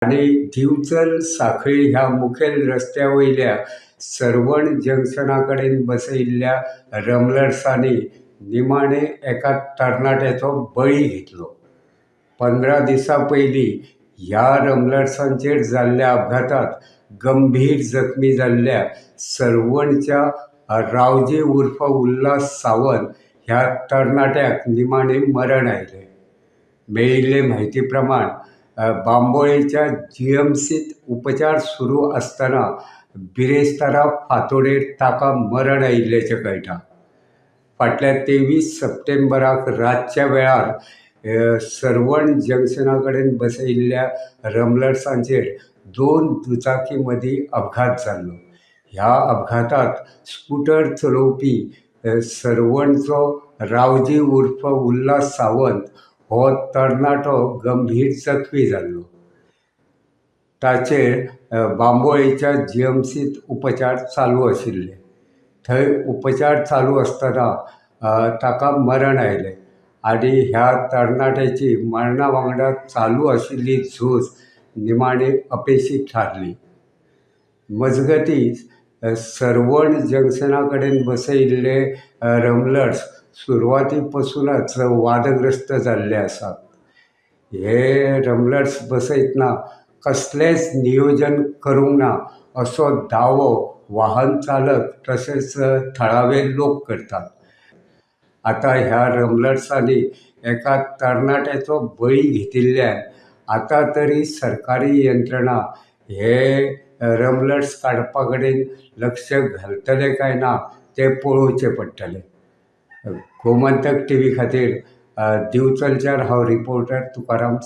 आणि दिवचल साखळी ह्या मुखेल रस्त्यावयल्या सरवण जंक्शनाकडेन बसयिल्ल्या रमलर्सांनी निमाणे एका तरणाट्याचो बळी घेतलो. 15 दिसां पयलीं ह्या रमलर्सांचेर जाल्ल्या अपघातात गंभीर जखमी जाल्ल्या सरवणच्या रावजी उर्फ उल्हास सावंत ह्या तरणाट्याक निमाणे मरण आयलें. मेळिल्ले म्हायती प्रमाण बांबोळेच्या जीएमसीत उपचार सुरू आसतना बिरेस्तारा फांतोडेर ताका मरण आयिल्ल्याचें कळटा. फाटल्या 23 सप्टेंबराक रातच्या वेळार सरवण जंक्शना कडेन बसयिल्ल्या रमलर्सांचेर 2 दुचाकी मदीं अपघात जाल्लो. ह्या अपघातात स्कूटर चलोवपी सरवणचो रावजी उर्फ उल्हास सावंत हो तरणाटो गंभीर जखमी जाल्लो. ताचेर बांबोळेच्या जीएमसीत उपचार चालू आशिल्ले. थंय उपचार चालू आसतना ताका मरण आयलें आनी ह्या तरणाट्याची मरणा वांगडा चालू आशिल्ली झूज निमाणी अपेशीत थारली. मजगतीं सरवण जंक्शना कडेन बसयिल्ले रमलर्स सुरवाती पासूनच वादग्रस्त जाल्ले आसात. हे रमलर्स बसयतना कसलेंच नियोजन करूंक ना असो दावो वाहन चालक तशेंच थळावे लोक करतात. आतां ह्या रमलर्सांनी एका तरणाट्याचो बळी घेतिल्ल्यान आतां तरी सरकारी यंत्रणा हे रमलर्स काडपा कडेन लक्ष घालतले काय ना तें पळोवचें पडटलें. गोमंतक टीव्ही खातीर दिवचलच्यान हांव रिपोर्टर तुकाराम